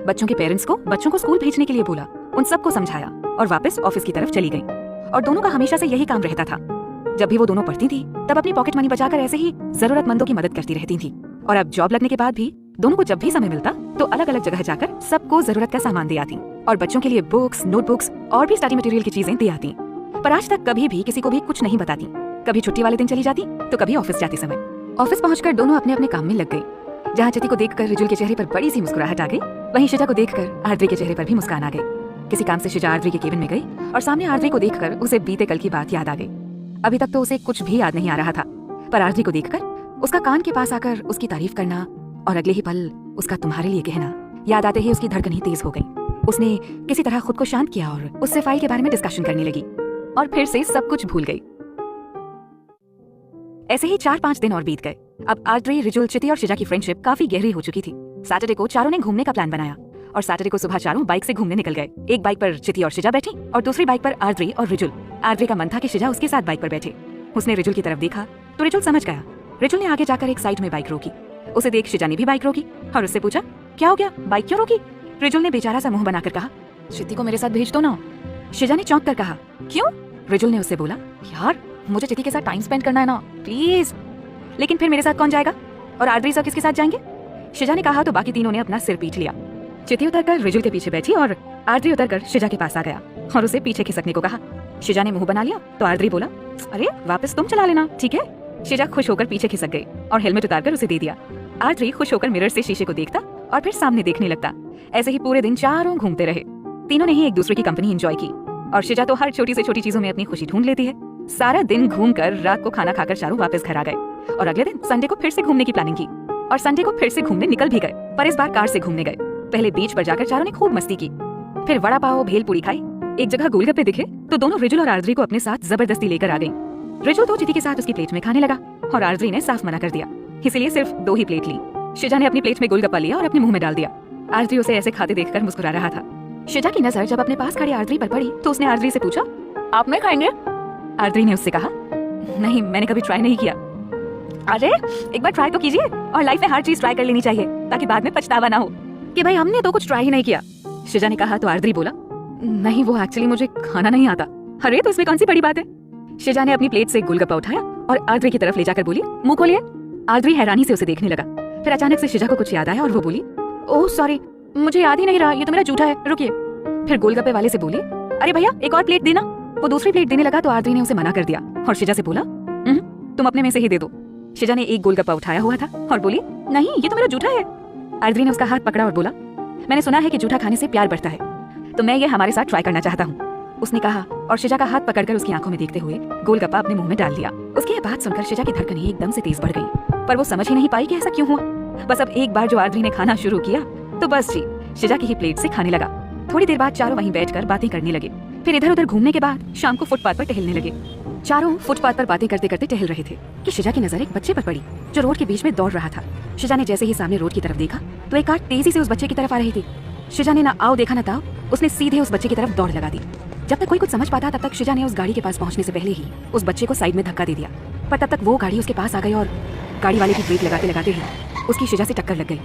बच्चों के पेरेंट्स को बच्चों को स्कूल भेजने के लिए बोला, उन सबको समझाया और वापस ऑफिस की तरफ चली गई। और दोनों का हमेशा से यही काम रहता था। जब भी वो दोनों पढ़ती थी तब अपनी पॉकेट मनी बचाकर ऐसे ही जरूरतमंदों की मदद करती रहती थी। और अब जॉब लगने के बाद भी दोनों को जब भी समय मिलता तो अलग अलग जगह जाकर सबको जरूरत का सामान दे आती और बच्चों के लिए बुक्स, नोटबुक्स और भी स्टडी मटेरियल की चीजें दे आती। पर आज तक कभी भी किसी को भी कुछ नहीं बताती। कभी छुट्टी वाले दिन चली जाती तो कभी ऑफिस जाते समय। ऑफिस पहुंचकर दोनों अपने अपने काम में लग गई। जहाँ चिति को देखकर रिजुल के चेहरे पर बड़ी सी मुस्कुराहट आ गई, वहीं शिजा को देखकर आरद्री के चेहरे पर भी मुस्कान आ गई। किसी काम से शिजा आरद्री के केबिन में गई और सामने आरद्री को देखकर उसे बीते कल की बात याद आ गई। अभी तक तो उसे कुछ भी याद नहीं आ रहा था, पर आरद्री को देखकर उसका कान के पास आकर उसकी तारीफ करना और अगले ही पल उसका तुम्हारे लिए कहना याद आते ही उसकी धड़कन तेज हो गई। उसने किसी तरह खुद को शांत किया और उससे फाइल के बारे में डिस्कशन करने लगी और फिर से सब कुछ भूल गई। ऐसे ही 4-5 दिन और बीत गए। अब आरद्री, रिजुल, चिति और शिजा की फ्रेंडशिप काफी गहरी हो चुकी थी। सैटरडे को चारों ने घूमने का प्लान बनाया और सैटरडे को सुबह चारों बाइक से घूमने निकल गए। एक बाइक पर चिति और शिजा बैठी और दूसरी बाइक पर आरद्री और रिजुल। आरद्री का मन था कि शिजा उसके साथ बाइक पर बैठे। उसने रिजुल की तरफ देखा तो रिजुल समझ गया। रिजुल ने आगे जाकर एक साइड में बाइक रोकी। उसे देख शिजा ने भी बाइक रोकी और उससे पूछा, क्या हो गया, बाइक क्यों रोकी? रिजुल ने बेचारा सा मुंह बनाकर कहा, चिति को मेरे साथ भेज दो ना। शिजा ने चौंक कर कहा, क्यों? रिजुल ने उससे बोला, यार मुझे चिति के साथ टाइम स्पेंड करना है ना, प्लीज। लेकिन फिर मेरे साथ कौन जाएगा और आरद्री सब किसके साथ जाएंगे? शिजा ने कहा तो बाकी तीनों ने अपना सिर पीट लिया। चिति उतरकर रिजुल के पीछे बैठी और आरद्री उतरकर शिजा के पास आ गया और उसे पीछे खिसकने को कहा। शिजा ने मुंह बना लिया तो आरद्री बोला, अरे वापस तुम चला लेना, ठीक है। शिजा खुश होकर पीछे खिसक गई और हेलमेट उतारकर उसे दे दिया। आरद्री खुश होकर मिरर से शीशे को देखता और फिर सामने देखने लगता। ऐसे ही पूरे दिन चारों घूमते रहे। तीनों ने ही एक दूसरे की कंपनी एंजॉय की और शिजा तो हर छोटी से छोटी चीजों में अपनी खुशी ढूंढ लेती है। सारा दिन घूमकर रात को खाना खाकर चारों वापस घर आ गए और अगले दिन संडे को फिर से घूमने की प्लानिंग की और संडे को फिर से घूमने निकल भी गए, पर इस बार कार से घूमने गए। पहले बीच पर जाकर चारों ने खूब मस्ती की, फिर वड़ा पाव, भेलपूरी खाई। एक जगह गोलगप्पे दिखे तो दोनों रिजुल और आरद्री को अपने साथ जबरदस्ती लेकर आ गई। रिजुल तो चिति के साथ उसकी प्लेट में खाने लगा और आरद्री ने साफ मना कर दिया, इसलिए सिर्फ 2 ही प्लेट ली। शिजा ने अपनी प्लेट में गोलगप्पा लिया और अपने मुंह में डाल दिया। आरद्री उसे ऐसे खाते देखकर मुस्कुरा रहा था। शिजा की नजर जब अपने पास खड़ी आरद्री पर पड़ी तो उसने आरद्री से पूछा, आप नहीं खाएंगे? आरद्री ने उससे कहा, नहीं, मैंने कभी ट्राई नहीं किया। अरे एक बार ट्राई तो कीजिए, और लाइफ में हर चीज ट्राई कर लेनी चाहिए ताकि बाद में पछतावा ना हो कि भाई हमने तो कुछ ट्राई ही नहीं किया। शिजा ने कहा तो आरद्री बोला, नहीं वो एक्चुअली मुझे खाना नहीं आता। अरे तो इसमें कौन सी बड़ी बात है? शिजा ने अपनी प्लेट से गोलगप्पा उठाया और आरद्री की तरफ ले जाकर बोली, मुंह खोलिए। आरद्री हैरानी से उसे देखने लगा। फिर अचानक से शिजा को कुछ याद आया और वो बोली, ओह सॉरी, मुझे याद ही नहीं रहा, ये तो मेरा जूठा है, रुकिए। फिर गोलगप्पे वाले से बोली, अरे भैया एक और प्लेट देना। वो दूसरी प्लेट देने लगा तो आरद्री ने उसे मना कर दिया और शिजा से बोला, तुम अपने में से ही दे दो। शिजा ने एक गोलगप्पा उठाया हुआ था और बोली, नहीं ये तो मेरा जूठा है। आरद्री ने उसका हाथ पकड़ा और बोला, मैंने सुना है कि जूठा खाने से प्यार बढ़ता है, तो मैं ये हमारे साथ ट्राई करना चाहता हूँ, उसने कहा और शिजा का हाथ पकड़कर उसकी आंखों में देखते हुए गोलगप्पा अपने मुंह में डाल दिया। उसकी ये बात सुनकर शिजा की धड़कन एकदम से तेज बढ़ गई, पर वो समझ ही नहीं पाई कि ऐसा क्यों हुआ। बस अब एक बार जो आरद्री ने खाना शुरू किया तो बस जी शिजा की ही प्लेट से खाने लगा। थोड़ी देर बाद चारों वहीं बैठकर बातें करने लगे। फिर इधर उधर घूमने के बाद शाम को फुटपाथ पर टहलने लगे। चारों फुटपाथ पर बातें करते करते टहल रहे थे कि शिजा की नजर एक बच्चे पर पड़ी जो रोड के बीच में दौड़ रहा था। शिजा ने जैसे ही सामने रोड की तरफ देखा तो एक कार तेजी से उस बच्चे की तरफ आ रही थी। शिजा ने ना आओ देखा ना ताओ, उसने सीधे उस बच्चे की तरफ दौड़ लगा दी। जब तक कोई कुछ समझ पाता तब तक शिजा ने उस गाड़ी के पास पहुंचने से पहले ही उस बच्चे को साइड में धक्का दे दिया, पर तब तक वो गाड़ी उसके पास आ गई और गाड़ी वाले की ब्रेक लगाते लगाते ही उसकी शिजा से टक्कर लग गई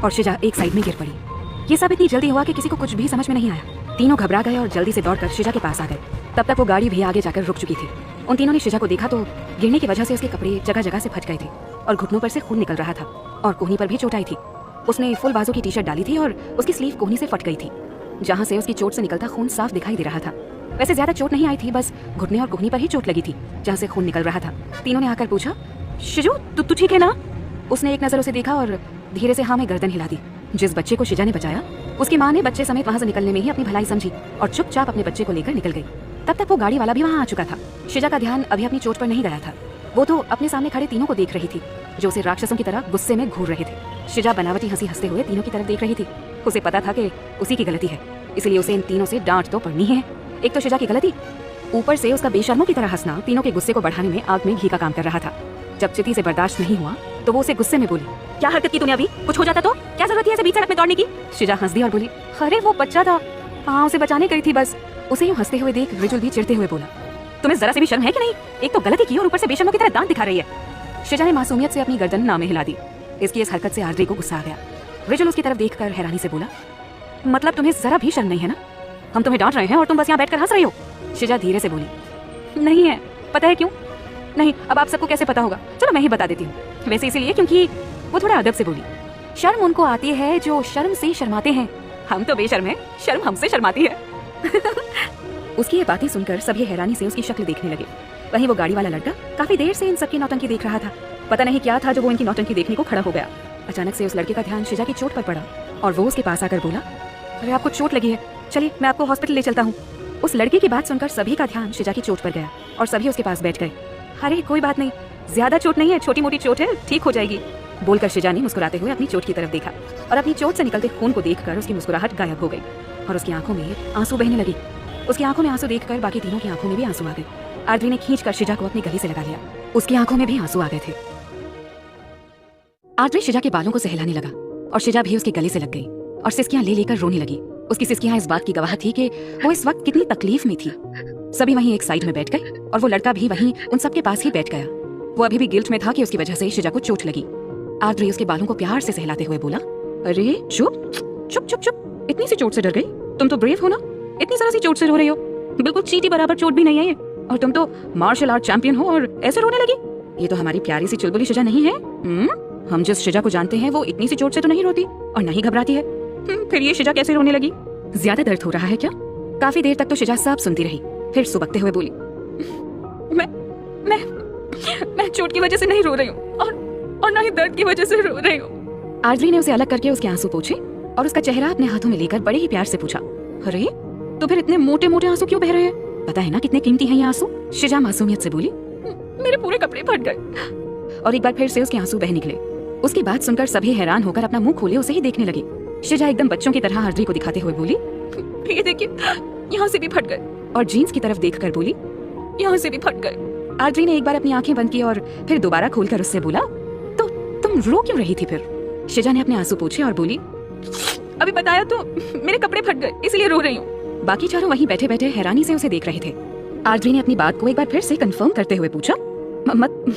और शिजा एक साइड में गिर पड़ी। ये सब इतनी जल्दी हुआ कि किसी को कुछ भी समझ में नहीं आया। तीनों घबरा गए और जल्दी से दौड़कर शिजा के पास आ गए। तब तक वो गाड़ी भी आगे जाकर रुक चुकी थी। उन तीनों ने शिजा को देखा तो गिरने की वजह से उसके कपड़े जगह जगह से फट गए थे और घुटनों पर से खून निकल रहा था और कोहनी पर भी चोट आई थी। उसने फुल बाजू की टी-शर्ट डाली थी और उसकी स्लीव कोहनी से फट गई थी, जहाँ से उसकी चोट से निकलता खून साफ दिखाई दे रहा था। वैसे ज्यादा चोट नहीं आई थी, बस घुटने और कोहनी पर ही चोट लगी थी जहाँ से खून निकल रहा था। तीनों ने आकर पूछा, शिजू तू ठीक है ना? उसने एक नजर उसे देखा और धीरे से हाँ में गर्दन हिला दी। जिस बच्चे को शिजा ने बचाया उसकी माँ ने बच्चे समेत वहाँ से निकलने में ही अपनी भलाई समझी और चुपचाप अपने बच्चे को लेकर निकल गई। तब तक वो गाड़ी वाला भी वहाँ आ चुका था। शिजा का ध्यान अभी अपनी चोट पर नहीं गया था। वो तो अपने सामने खड़े तीनों को देख रही थी जो उसे राक्षसों की तरह गुस्से में घूर रहे थे। शिजा बनावटी हंसी हंसते हुए तीनों की तरफ देख रही थी। उसे पता था कि उसी की गलती है, इसलिए उसे इन तीनों से डांट तो पड़नी है। एक तो शिजा की गलती, ऊपर से उसका बेशर्मों की तरह हंसना तीनों के गुस्से को बढ़ाने में आग में घी का काम कर रहा था। जब चिति से बर्दाश्त नहीं हुआ तो वो उसे गुस्से में बोली, क्या हरकत की तूने? अभी कुछ हो जाता तो क्या जरूरत है ऐसे बीच सड़क में दौड़ने की? शिजा हंस दी और बोली, अरे वो बच्चा था, हाँ उसे बचाने गई थी बस। उसे यूं हंसते हुए देख रिजुल भी चिढ़ते हुए बोला, तुम्हें जरा से भी शर्म है कि नहीं? एक तो गलती की और ऊपर से बेशर्मों की तरह दांत दिखा रही है। शिजा ने मासूमियत से अपनी गर्दन नामे हिला दी। इसकी इस हरकत से आरद्री को गुस्सा आ गया। रिजुल उसकी तरफ देखकर हैरानी से बोला, मतलब तुम्हें जरा भी शर्म नहीं है ना? हम तुम्हें डांट रहे हैं और तुम बस यहाँ बैठकर हंस रही हो। शिजा धीरे से बोली। नहीं है, पता है क्यों? नहीं, अब आप सबको कैसे पता होगा? चलो मैं ही बता देती हूँ। वैसे इसीलिए क्योंकि वो थोड़ा अदब से बोली। शर्म उनको आती है जो शर्म से शर्माते हैं। हम तो बेशर्म हैं, शर्म हमसे शर्माती है। उसकी ये बातें सुनकर सभी हैरानी से उसकी शक्ल देखने लगे। वहीं वो गाड़ी वाला लड़का काफी देर से इन सबकी नौटंकी देख रहा था। पता नहीं क्या था जो वो इनकी नौटंकी देखने को खड़ा हो गया। अचानक से उस लड़के का ध्यान शिजा की चोट पर पड़ा और वो उसके पास आकर बोला, अरे आपको चोट लगी है, चलिए मैं आपको हॉस्पिटल ले चलता हूँ। उस लड़के की बात सुनकर सभी का ध्यान शिजा की चोट पर गया और सभी उसके पास बैठ गए। अरे कोई बात नहीं, ज्यादा चोट नहीं है, छोटी मोटी चोट है, ठीक हो जाएगी, बोलकर शिजा ने मुस्कुराते हुए अपनी चोट की तरफ देखा और अपनी चोट से निकलते खून को देखकर उसकी मुस्कुराहट गायब हो गई और उसकी आंखों में आंसू बहने लगे। उसकी आंखों में आंसू देखकर बाकी तीनों की आंखों में भी आंसू आ गए। आरती ने खींचकर शिजा को अपनी गले से लगा लिया। उसकी आंखों में भी आंसू आ गए थे। आरती शिजा के बालों को सहलाने लगा और शिजा भी उसके गले से लग गई और सिसकियां ले लेकर रोने लगी। उसकी सिसकियां इस बात की गवाह थी कि वो इस वक्त कितनी तकलीफ में थी। सभी वहीं एक साइड में बैठ गए और वो लड़का भी वहीं उन सबके पास ही बैठ गया। वो अभी भी गिल्ट में था कि उसकी वजह से शिजा को चोट लगी। आरती उसके बालों को प्यार से सहलाते हुए बोला, अरे चुप चुप चुप चुप, इतनी सी चोट से डर गई? तुम तो ब्रेव हो ना, इतनी जरा सी चोट से रो रही हो, बिल्कुल चींटी बराबर चोट भी नहीं है ये, और तुम तो मार्शल आर्ट चैंपियन हो और ऐसे रोने लगी? ये तो हमारी प्यारी सी चुलबुली शिजा नहीं है। हम जिस शिजा को जानते हैं वो इतनी सी चोट से तो नहीं रोती और नहीं घबराती है। फिर ये शिजा कैसे रोने लगी? ज्यादा दर्द हो रहा है क्या? काफी देर तक तो शिजा सब सुनती रही, फिर सुबकते हुए बोली, मैं चोट की वजह से नहीं रो रही हूँ और ना ही दर्द की वजह से रो रही हूँ। आरती ने उसे अलग करके उसके आंसू पोंछे और उसका चेहरा अपने हाथों में लेकर बड़े ही प्यार से पूछा, अरे तो फिर इतने मोटे मोटे आंसू क्यों बह रहे हैं? पता है ना कितने कीमती हैं ये आंसू? शिजा मासूमियत से बोली, मेरे पूरे कपड़े फट गए। और एक बार फिर से उसके आंसू बह निकले। उसकी बात सुनकर सभी हैरान होकर अपना मुंह खोले उसे ही देखने लगे। शिजा एकदम बच्चों की तरह आरती को दिखाते हुए बोली, ये देखिए, यहाँ से भी फट गए। और जीन्स की तरफ देखकर बोली, यहाँ से भी फट गए। आरती ने एक बार अपनी आंखें बंद की और फिर दोबारा खोलकर उससे बोला, तो तुम रो क्यों रही थी फिर? शिजा ने अपने आंसू पोंछे और बोली, अभी बताया तो, मेरे कपड़े फट गए इसलिए रो रही हूँ। बाकी चारों वहीं बैठे बैठे हैरानी से उसे देख रहे थे। आरती ने अपनी बात को एक बार फिर से कंफर्म करते हुए पूछा,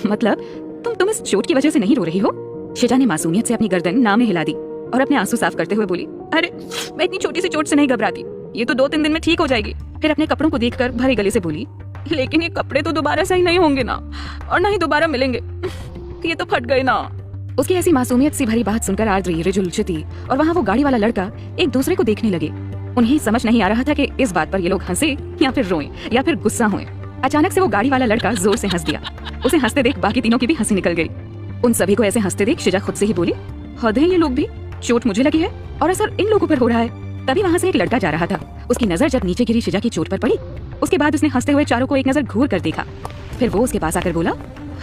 मतलब तुम इस चोट की वजह से नहीं रो रही हो? शिजा ने मासूमियत से अपनी गर्दन ना में हिला दी और अपने आंसू साफ करते हुए बोली, अरे मैं इतनी छोटी सी चोट से नहीं घबराती, ये तो 2-3 दिन में ठीक हो जाएगी। फिर अपने कपड़ों को देखकर भरे गले से बोली, लेकिन ये कपड़े तो दोबारा सही नहीं होंगे ना, और ना ही दोबारा मिलेंगे, ये तो फट गए ना। उसकी ऐसी मासूमियत सी भरी बात सुनकर आरती, रिजुल, चिति और वहाँ वो गाड़ी वाला लड़का एक दूसरे को देखने लगे। उन्हें समझ नहीं आ रहा था कि इस बात पर ये लोग हंसे या फिर रोएं या फिर गुस्सा होएं। अचानक से वो गाड़ी वाला लड़का जोर से हंस दिया। उसे हंसते देख बाकी तीनों की भी हंसी निकल गई। उन सभी को ऐसे हंसते देख शिजा खुद से ही बोली, हद है ये लोग भी, चोट मुझे लगी है और असर इन लोगों पर हो रहा है। तभी वहाँ से एक लड़का जा रहा था। उसकी नजर जब नीचे गिरी शिजा की चोट पर पड़ी, उसके बाद उसने हंसते हुए चारों को एक नजर घूर कर देखा। फिर वो उसके पास आकर बोला,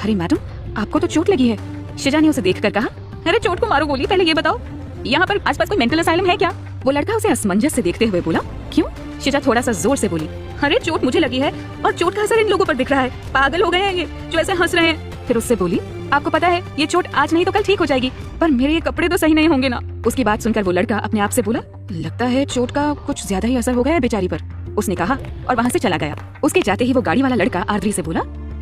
अरे मैडम आपको तो चोट लगी है। शिजा ने उसे देखकर कहा, अरे चोट को मारो गोली, पहले ये बताओ यहाँ पर आसपास कोई मेंटल असाइलम है क्या? वो लड़का उसे असमंजस से देखते हुए बोला, क्यों? शिजा थोड़ा सा जोर से बोली, अरे चोट मुझे लगी है और चोट का असर इन लोगों पर दिख रहा है, पागल हो गए हैं ये जो ऐसे हंस रहे हैं। फिर उससे बोली, आपको पता है ये चोट आज नहीं तो कल ठीक हो जाएगी, पर मेरे ये कपड़े तो सही नहीं होंगे ना। उसकी बात सुनकर वो लड़का अपने आप से बोला, लगता है चोट का कुछ ज्यादा ही असर हो गया है बेचारी पर, उसने कहा और वहाँ से चला गया। उसके जाते ही वो गाड़ी वाला लड़का आरती से बोला,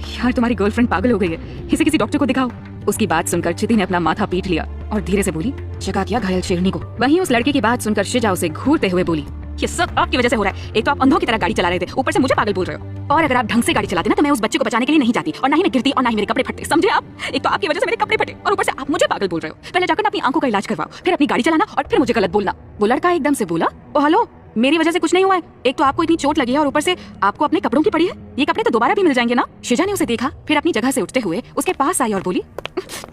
यार तुम्हारी गर्लफ्रेंड पागल हो गई है, किसी डॉक्टर को दिखाओ। उसकी बात सुनकर चिति ने अपना माथा पीट लिया और धीरे से बोली, जगा क्या घायल शेरनी को। वहीं उस लड़के की बात सुनकर शिजा उसे घूरते हुए बोली, ये सब आपकी वजह से हो रहा है। एक तो आप अंधों की तरह गाड़ी चला रहे थे, ऊपर से मुझे पागल बोल रहे हो। और अगर आप ढंग से गाड़ी चलाते ना तो मैं उस बच्चे को बचाने के लिए नहीं जाती, और ना ही मैं गिरती और ना ही मेरे कपड़े फटते, समझे आप? एक तो आपकी वजह से मेरे कपड़े फटे और ऊपर से आप मुझे पागल बोल रहे हो। पहले जाकर अपनी आंखों का इलाज करवाओ, फिर अपनी गाड़ी चलाना और फिर मुझे गलत बोलना। वो लड़का एकदम से बोला, ओ हेलो, मेरी वजह से कुछ नहीं हुआ है, एक तो आपको इतनी चोट लगी है और ऊपर से आपको अपने कपड़ों की पड़ी है, ये कपड़े तो दोबारा भी मिल जाएंगे ना। शिजा ने उसे देखा, फिर अपनी जगह से उठते हुए उसके पास आई और बोली,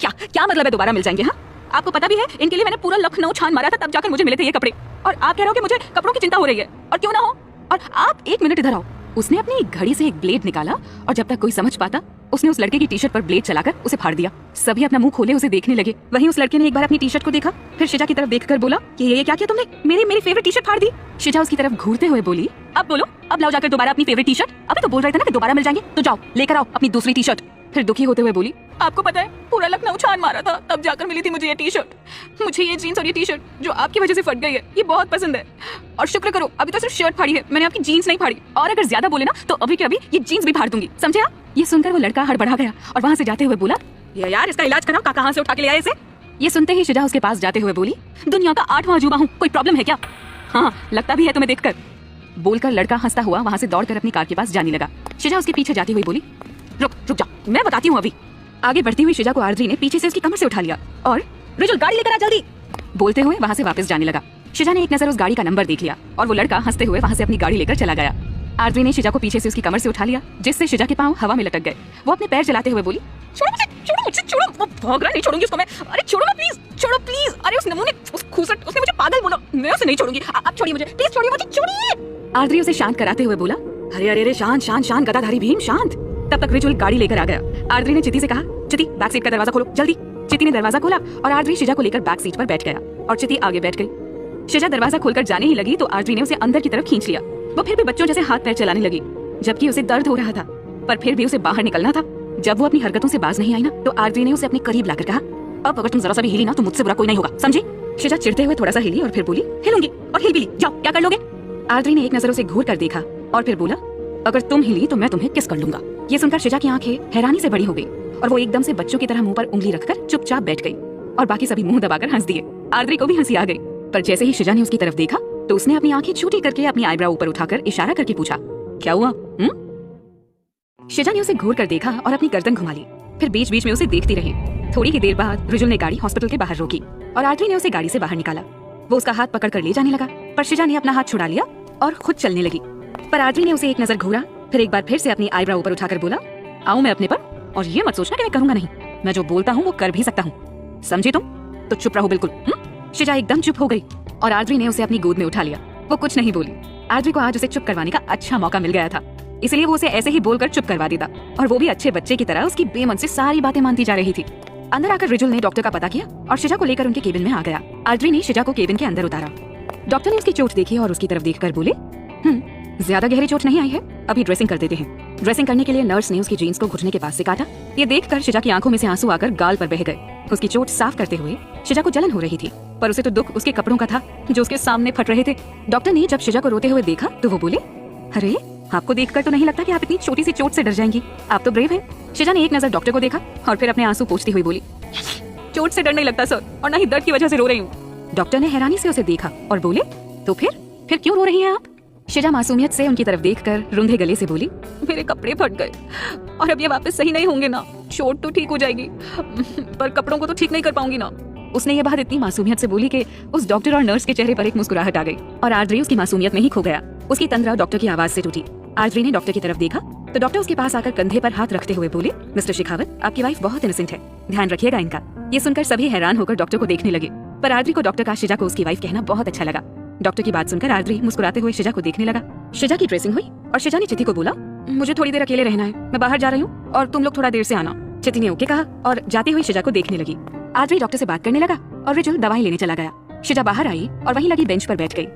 क्या मतलब है दोबारा मिल जाएंगे? हाँ, आपको पता भी है इनके लिए मैंने पूरा लखनऊ छान मारा था, तब जाकर मुझे मिले थे ये कपड़े, और आप कह रहे हो कि मुझे कपड़ों की चिंता हो रही है। और क्यों ना हो, और आप 1 मिनट इधर आओ। उसने अपनी घड़ी से एक ब्लेड निकाला और जब तक कोई समझ पाता उसने उस लड़के की टी शर्ट पर ब्लेड चलाकर उसे फाड़ दिया। सभी अपना मुंह खोले उसे देखने लगे। वहीं उस लड़के ने एक बार अपनी टी शर्ट को देखा, फिर शिजा की तरफ देखकर बोला कि ये क्या किया तुमने, मेरी फेवरेट टी शर्ट फाड़ दी। शिजा उसकी तरफ घूरते हुए बोली, अब बोलो, अब लाओ जाकर दोबारा अपनी फेवरेट टी शर्ट। अभी तो बोल रहे थे ना कि दोबारा मिल जाएंगे, तो जाओ लेकर आओ अपनी दूसरी टी शर्ट। फिर दुखी होते हुए बोली, आपको पता है पूरा लखनऊ छान मारा था, तब जाकर मिली थी मुझे ये टी शर्ट। मुझे ये जीन्स और ये टी शर्ट जो आपकी वजह से फट गई है ये बहुत पसंद है, और शुक्र करो अभी तो सिर्फ शर्ट फाड़ी है, मैंने आपकी जीन्स नहीं फाड़ी, और अगर ज्यादा बोले ना तो अभी के अभी ये जीन्स भी फाड़ दूंगी, समझे आप? ये सुनकर वो लड़का हड़बड़ा गया और वहाँ से जाते हुए बोला, यार इसका इलाज कराओ, कहाँ से उठा के ले आए इसे? ये सुनते ही शिजा उसके पास जाते हुए बोली, दुनिया का 8वां अजूबा हूँ, कोई प्रॉब्लम है क्या? हाँ लगता भी है तुम्हें देखकर, बोलकर लड़का हंसता हुआ वहां से दौड़कर अपनी कार के पास जाने लगा। शिजा उसके पीछे जाती हुई बोली, रुक रुक जा, मैं बताती हूँ अभी। आगे बढ़ती हुई शिजा को आरद्री ने पीछे से उसकी कमर से उठा लिया और रिजुल गाड़ी लेकर आ जल्दी बोलते हुए वहां से वापस जाने लगा। शिजा ने एक नजर उस गाड़ी का नंबर देख लिया और वो लड़का हंसते हुए वहां से अपनी गाड़ी लेकर चला गया। आरद्री ने शिजा को पीछे से उसकी कमर से उठा लिया, जिससे शिजा के पांव हवा में लटक गए। वो अपने पैर चलाते हुए बोली, छोड़ो मुझे, छोड़ो मुझे, छोड़ो, वो भाग रहा है, नहीं छोड़ूंगी उसको मैं, अरे छोड़ो ना प्लीज, छोड़ो प्लीज। अरे उस नमूने, उस खूसट, उसने मुझे पागल बोला, मैं उसे नहीं छोड़ूंगी, आप छोड़िए मुझे, प्लीज छोड़िए मुझे, छोड़िए। आरद्री उसे शांत कराते हुए बोला, अरे अरे अरे शांत शांत शांत गदाधारी भीम शांत। तब तक रिजुल गाड़ी लेकर आ गया। आरद्री ने चिति से कहा, चिति बैक सीट का दरवाजा खोलो जल्दी। चिति ने दरवाजा खोला और आरद्री शिजा को लेकर बैक सीट पर बैठ गया और चिति आगे बैठ गई। शिजा दरवाजा खोलकर जाने ही लगी तो आरद्री ने उसे अंदर की तरफ खींच लिया। वो फिर भी बच्चों जैसे हाथ पैर चलाने लगी, जबकि उसे दर्द हो रहा था, पर फिर भी उसे बाहर निकलना था। जब वो अपनी हरकतों से बाज नहीं आई ना, तो आरद्री ने उसे अपने करीब लाकर कहा, अब अगर तुम जरा सा भी हिली ना तो मुझसे बुरा कोई नहीं होगा, समझी। शिजा चिढ़ते हुए थोड़ा सा हिली और फिर बोली, हिलूंगी और हिल भी ली, जाओ क्या कर लोगे। आरद्री ने एक नजर उसे घूर कर देखा और फिर बोला, अगर तुम हिली तो मैं तुम्हें किस कर लूंगा। ये सुनकर शिजा की आंखें हैरानी से बड़ी हो गई और वो एकदम से बच्चों की तरह मुंह पर उंगली रखकर चुपचाप बैठ गई और बाकी सभी मुंह दबाकर हंस दिए। आरद्री को भी हंसी आ गई, पर जैसे ही शिजा ने उसकी तरफ देखा तो उसने अपनी आंखें छोटी करके अपनी आईब्रो ऊपर उठाकर इशारा करके पूछा, क्या हुआ? शिजा ने उसे घूर कर देखा और अपनी गर्दन घुमा ली, फिर बीच बीच में उसे देखती रही। थोड़ी ही देर बाद रिजुल ने गाड़ी हॉस्पिटल के बाहर रोकी और आरद्री ने उसे गाड़ी से बाहर निकाला। वो उसका हाथ पकड़कर ले जाने लगा, पर शिजा ने अपना हाथ छुड़ा लिया और खुद चलने लगी। पर आरद्री ने उसे एक नजर घूरा, फिर एक बार फिर से अपनी आईब्रो ऊपर उठाकर बोला, आऊं मैं अपने पर, और ये मत सोचना कि मैं करूंगा नहीं, मैं जो बोलता हूँ वो कर भी सकता हूँ, समझे तुम? तो चुप रहो बिल्कुल। शिजा एकदम चुप हो गई और आरद्री ने उसे अपनी गोद में उठा लिया। वो कुछ नहीं बोली। आरद्री को आज उसे चुप करवाने का अच्छा मौका मिल गया था, इसलिए वो उसे ऐसे ही बोलकर चुप करवा देता और वो भी अच्छे बच्चे की तरह उसकी बेमन से सारी बातें मानती जा रही थी। अंदर आकर रिजुल ने डॉक्टर का पता किया और शिजा को लेकर उनके केबिन में आ गया। आरद्री ने शिजा को केबिन के अंदर उतारा। डॉक्टर ने उसकी चोट देखी और उसकी तरफ देखकर बोले, ज्यादा गहरी चोट नहीं आई है, अभी ड्रेसिंग कर देते हैं। ड्रेसिंग करने के लिए नर्स ने उसकी जीन्स को घुटने के पास से काटा। ये देखकर शिजा की आंखों में से आंसू आकर गाल पर बह गए। उसकी चोट साफ करते हुए शिजा को जलन हो रही थी, पर उसे तो दुख उसके कपड़ों का था जो उसके सामने फट रहे थे। डॉक्टर ने जब शिजा को रोते हुए देखा तो वो बोले, अरे आपको देखकर तो नहीं लगता कि आप इतनी छोटी सी चोट से डर जाएंगी, आप तो ब्रेव हैं। शिजा ने एक नजर डॉक्टर को देखा और फिर अपने आंसू पोंछती हुई बोली, चोट से डर नहीं लगता सर, और न ही दर्द की वजह से रो रही हूँ। डॉक्टर ने हैरानी से उसे देखा और बोले, तो फिर क्यों रो रही हैं आप? शिजा मासूमियत से उनकी तरफ देखकर रुंधे गले से बोली, मेरे कपड़े फट गए और अब ये वापस सही नहीं होंगे ना, चोट तो ठीक हो जाएगी पर कपड़ों को तो ठीक नहीं कर पाऊंगी ना। उसने ये बात इतनी मासूमियत से बोली कि उस डॉक्टर और नर्स के चेहरे पर एक मुस्कुराहट आ गई और आरद्री उसकी मासूमियत में ही खो गया। उसकी तंद्रा डॉक्टर की आवाज से टूटी। आरद्री ने डॉक्टर की तरफ देखा तो डॉक्टर उसके पास आकर कंधे पर हाथ रखते हुए बोले, मिस्टर शेखावत, आपकी वाइफ बहुत इनोसेंट है, ध्यान रखिएगा इनका। ये सुनकर सभी हैरान होकर डॉक्टर को देखने लगे, पर आरद्री को डॉक्टर का शिजा को उसकी वाइफ कहना बहुत अच्छा लगा। डॉक्टर की बात सुनकर आरद्री मुस्कुराते हुए शिजा को देखने लगा। शिजा की ड्रेसिंग हुई और शिजा ने चिति को बोला, मुझे थोड़ी देर अकेले रहना है, मैं बाहर जा रही हूँ और तुम लोग थोड़ा देर से आना। चिति ने ओके कहा और जाते हुए शिजा को देखने लगी। आरद्री डॉक्टर से बात करने लगा और रिजुल दवाई लेने चला गया। शिजा बाहर आई और वहीं लगी बेंच पर बैठ गई।